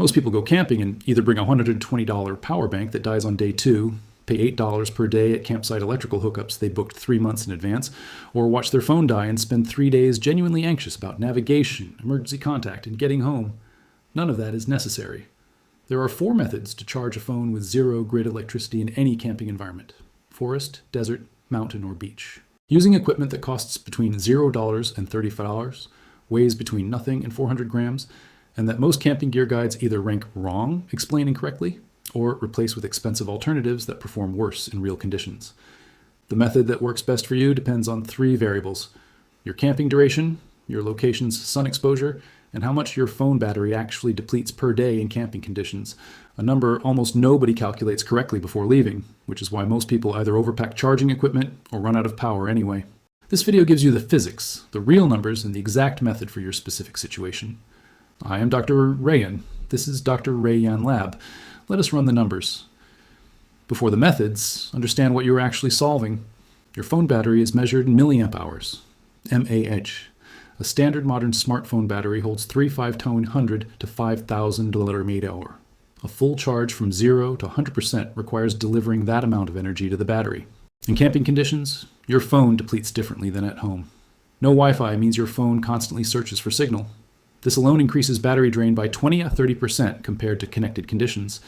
Most people go camping and either bring a $120 power bank that dies on day 2, pay $8 per day at campsite electrical hookups they booked 3 months in advance, or watch their phone die and spend 3 days genuinely anxious about navigation, emergency contact, and getting home. None of that is necessary. There are 4 methods to charge a phone with zero grid electricity in any camping environment: forest, desert, mountain, or beach. Using equipment that costs between $0 and $35, weighs between nothing and 400 grams, and that most camping gear guides either rank wrong, explain incorrectly, or replace with expensive alternatives that perform worse in real conditions. The method that works best for you depends on 3 variables: your camping duration, your location's sun exposure, and how much your phone battery actually depletes per day in camping conditions, a number almost nobody calculates correctly before leaving, which is why most people either overpack charging equipment or run out of power anyway. This video gives you the physics, the real numbers, and the exact method for your specific situation. I am Dr. Rayan. This is Dr. Rayan Lab. Let us run the numbers. Before the methods, understand what you are actually solving. Your phone battery is measured in milliamp hours, mAh. A standard modern smartphone battery holds 3 500 to 5,000 mAh. A full charge from 0 to 100% requires delivering that amount of energy to the battery. In camping conditions, your phone depletes differently than at home. No Wi-Fi means your phone constantly searches for signal. This alone increases battery drain by 20 to 30% compared to connected conditions.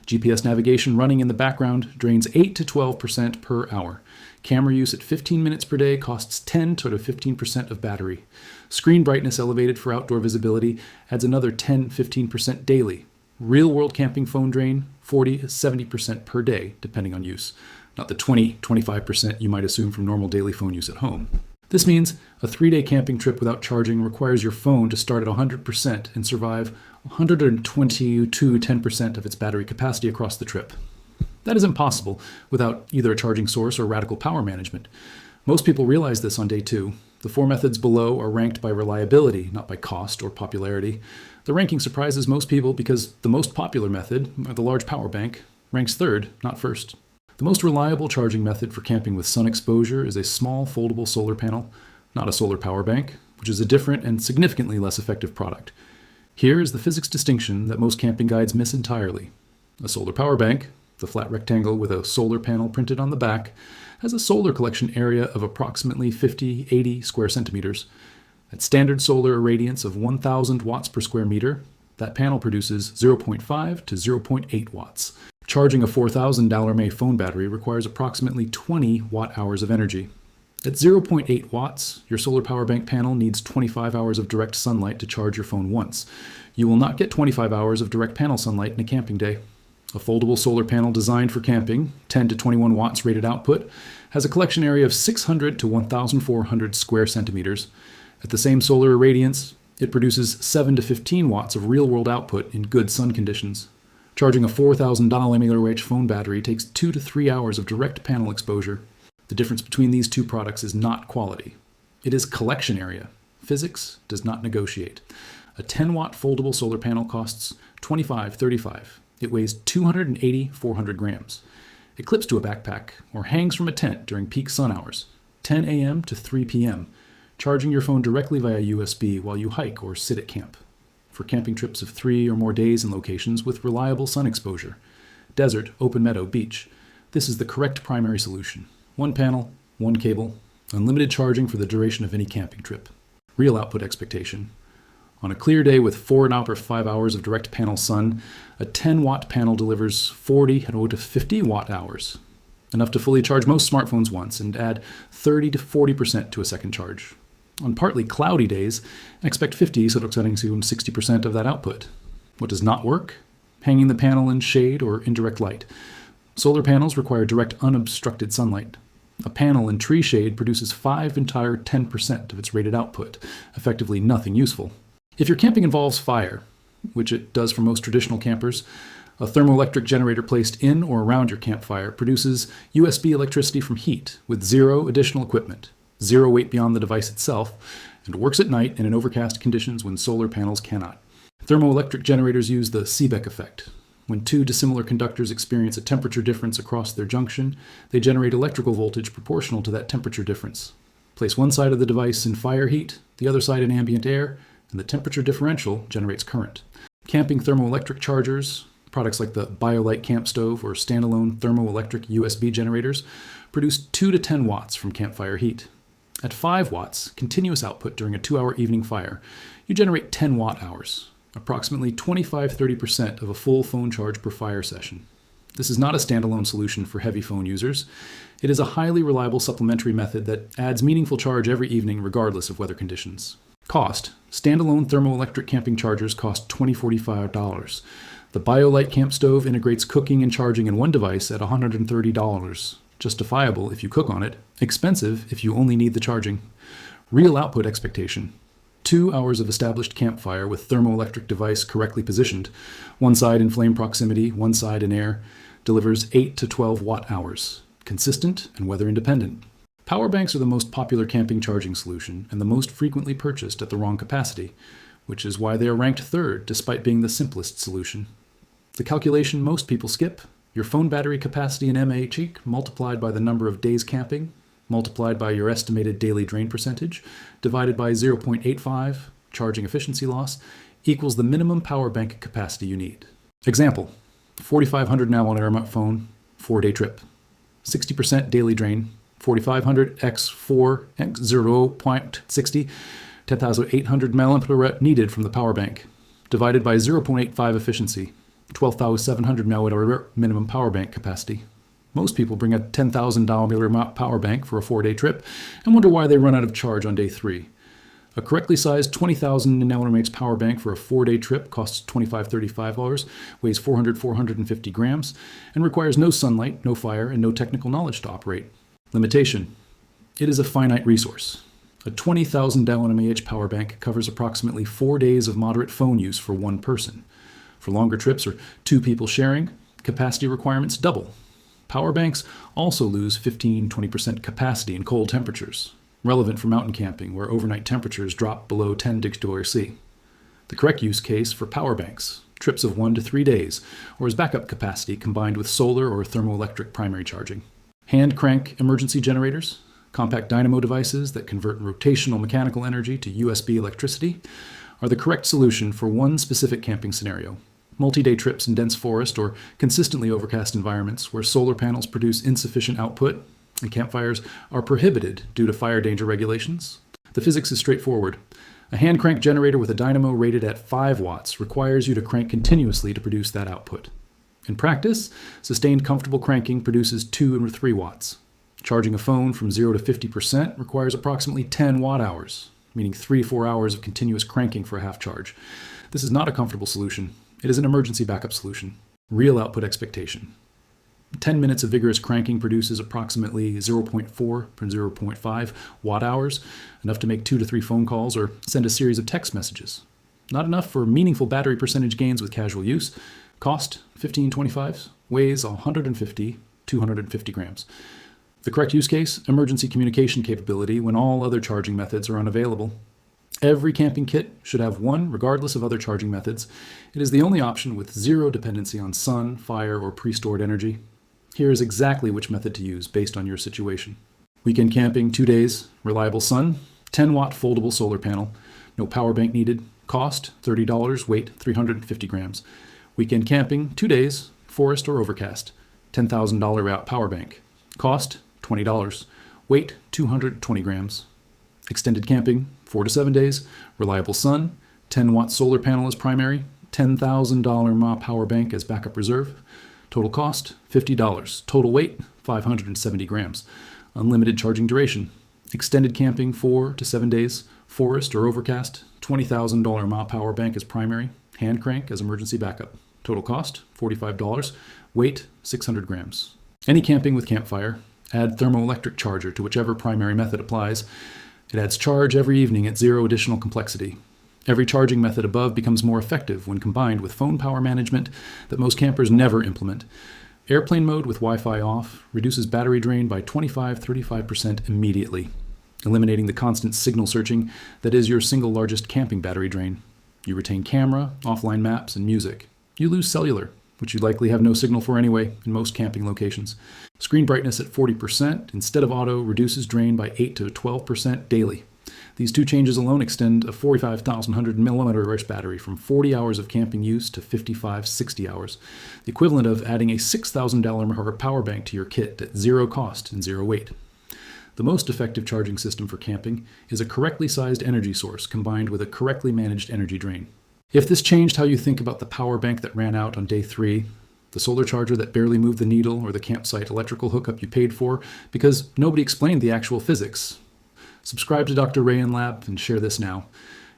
GPS navigation running in the background drains 8 to 12% per hour. Camera use at 15 minutes per day costs 10 to 15% of battery. Screen brightness elevated for outdoor visibility adds another 10-15% daily. Real-world camping phone drain, 40 to 70% per day, depending on use. Not the 20-25% you might assume from normal daily phone use at home. This means a 3-day camping trip without charging requires your phone to start at 100% and survive 120 to 10% of its battery capacity across the trip. That is impossible without either a charging source or radical power management. Most people realize this on day 2. The 4 methods below are ranked by reliability, not by cost or popularity. The ranking surprises most people because the most popular method, the large power bank, ranks 3rd, not 1st. The most reliable charging method for camping with sun exposure is a small foldable solar panel, not a solar power bank, which is a different and significantly less effective product. Here is the physics distinction that most camping guides miss entirely. A solar power bank, the flat rectangle with a solar panel printed on the back, has a solar collection area of approximately 50-80 square centimeters. At standard solar irradiance of 1,000 watts per square meter, that panel produces 0.5 to 0.8 watts. Charging a $4,000 mAh phone battery requires approximately 20 watt-hours of energy. At 0.8 watts, your solar power bank panel needs 25 hours of direct sunlight to charge your phone once. You will not get 25 hours of direct panel sunlight in a camping day. A foldable solar panel designed for camping, 10 to 21 watts rated output, has a collection area of 600 to 1,400 square centimeters. At the same solar irradiance, it produces 7 to 15 watts of real-world output in good sun conditions. Charging a $4,000 mAh phone battery takes 2 to 3 hours of direct panel exposure. The difference between these 2 products is not quality. It is collection area. Physics does not negotiate. A 10-watt foldable solar panel costs $25.35. It weighs 280-400 grams. It clips to a backpack or hangs from a tent during peak sun hours, 10 a.m. to 3 p.m., charging your phone directly via USB while you hike or sit at camp. For camping trips of 3 or more days in locations with reliable sun exposure, desert, open meadow, beach, this is the correct primary solution. 1 panel, 1 cable, unlimited charging for the duration of any camping trip. Real output expectation. On a clear day with 4 to 5 hours of direct panel sun, a 10-watt panel delivers 40 to 50 watt-hours, enough to fully charge most smartphones once and add 30 to 40% to a second charge. On partly cloudy days, expect 50 to 60% of that output. What does not work? Hanging the panel in shade or indirect light. Solar panels require direct unobstructed sunlight. A panel in tree shade produces 10% of its rated output, effectively nothing useful. If your camping involves fire, which it does for most traditional campers, a thermoelectric generator placed in or around your campfire produces USB electricity from heat with 0 additional equipment, 0 weight beyond the device itself, and works at night and in overcast conditions when solar panels cannot. Thermoelectric generators use the Seebeck effect. When 2 dissimilar conductors experience a temperature difference across their junction, they generate electrical voltage proportional to that temperature difference. Place one side of the device in fire heat, the other side in ambient air, and the temperature differential generates current. Camping thermoelectric chargers, products like the BioLite camp stove or standalone thermoelectric USB generators, produce 2 to 10 watts from campfire heat. At 5 watts, continuous output during a 2-hour evening fire, you generate 10 watt-hours, approximately 25-30% of a full phone charge per fire session. This is not a standalone solution for heavy phone users. It is a highly reliable supplementary method that adds meaningful charge every evening regardless of weather conditions. Cost. Standalone thermoelectric camping chargers cost $20-$45. The BioLite camp stove integrates cooking and charging in one device at $130. Justifiable if you cook on it, expensive if you only need the charging. Real output expectation. 2 hours of established campfire with thermoelectric device correctly positioned, one side in flame proximity, one side in air, delivers 8 to 12 watt-hours, consistent and weather independent. Power banks are the most popular camping charging solution and the most frequently purchased at the wrong capacity, which is why they are ranked third despite being the simplest solution. The calculation most people skip: your phone battery capacity in mAh multiplied by the number of days camping, multiplied by your estimated daily drain percentage, divided by 0.85, charging efficiency loss, equals the minimum power bank capacity you need. Example, 4,500 mAh phone, 4-day trip. 60% daily drain, 4,500 x 4 x 0.60, 10,800 mAh needed from the power bank, divided by 0.85 efficiency, 12,700 mAh minimum power bank capacity. Most people bring a 10,000 mAh power bank for a 4-day trip and wonder why they run out of charge on day 3. A correctly sized 20,000 mAh power bank for a 4-day trip costs $25-$35, weighs 450 grams, and requires no sunlight, no fire, and no technical knowledge to operate. Limitation: it is a finite resource. A 20,000 mAh power bank covers approximately 4 days of moderate phone use for one person. For longer trips or 2 people sharing, capacity requirements double. Power banks also lose 15-20% capacity in cold temperatures, relevant for mountain camping where overnight temperatures drop below 10 degrees C. The correct use case for power banks: trips of 1 to 3 days, or as backup capacity combined with solar or thermoelectric primary charging. Hand crank emergency generators, compact dynamo devices that convert rotational mechanical energy to USB electricity, are the correct solution for one specific camping scenario: multi-day trips in dense forest or consistently overcast environments where solar panels produce insufficient output and campfires are prohibited due to fire danger regulations. The physics is straightforward. A hand crank generator with a dynamo rated at 5 watts requires you to crank continuously to produce that output. In practice, sustained comfortable cranking produces 2 or 3 watts. Charging a phone from 0 to 50% requires approximately 10 watt-hours, meaning 3-4 hours of continuous cranking for a half charge. This is not a comfortable solution. It is an emergency backup solution. Real output expectation: 10 minutes of vigorous cranking produces approximately 0.4 or 0.5 watt-hours, enough to make 2 to 3 phone calls or send a series of text messages. Not enough for meaningful battery percentage gains with casual use. Cost $15-$25, weighs 150-250 grams. The correct use case: emergency communication capability when all other charging methods are unavailable. Every camping kit should have one regardless of other charging methods. It is the only option with zero dependency on sun, fire, or pre-stored energy. Here is exactly which method to use based on your situation. Weekend camping, 2 days, reliable sun, 10-watt foldable solar panel, no power bank needed, cost $30, weight 350 grams. Weekend camping, 2 days, forest or overcast, $10,000 power bank, cost $20, weight 220 grams. Extended camping, 4 to 7 days, reliable sun, 10-watt solar panel as primary, $10,000 mAh power bank as backup reserve. Total cost, $50. Total weight, 570 grams. Unlimited charging duration. Extended camping, 4 to 7 days, forest or overcast, $20,000 mAh power bank as primary, hand crank as emergency backup. Total cost, $45. Weight, 600 grams. Any camping with campfire, add thermoelectric charger to whichever primary method applies. It adds charge every evening at 0 additional complexity. Every charging method above becomes more effective when combined with phone power management that most campers never implement. Airplane mode with Wi-Fi off reduces battery drain by 25-35% immediately, eliminating the constant signal searching that is your single largest camping battery drain. You retain camera, offline maps, and music. You lose cellular, which you likely have no signal for anyway in most camping locations. Screen brightness at 40% instead of auto reduces drain by 8 to 12% daily. These two changes alone extend a 45,100 milliampere battery from 40 hours of camping use to 55-60 hours, the equivalent of adding a $6,000 power bank to your kit at zero cost and zero weight. The most effective charging system for camping is a correctly sized energy source combined with a correctly managed energy drain. If this changed how you think about the power bank that ran out on day 3, the solar charger that barely moved the needle, or the campsite electrical hookup you paid for because nobody explained the actual physics, subscribe to Dr. Ray and Lab and share this now.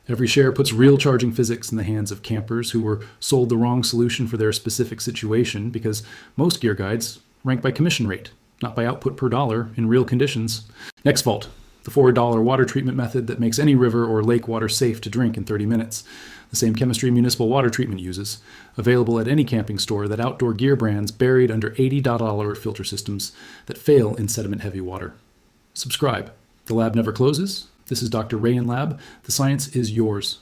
Every share puts real charging physics in the hands of campers who were sold the wrong solution for their specific situation because most gear guides rank by commission rate, not by output per dollar in real conditions. Next fault, the $4 water treatment method that makes any river or lake water safe to drink in 30 minutes. The same chemistry municipal water treatment uses, available at any camping store that outdoor gear brands buried under $80 filter systems that fail in sediment-heavy water. Subscribe. The lab never closes. This is Dr. Ray and Lab. The science is yours.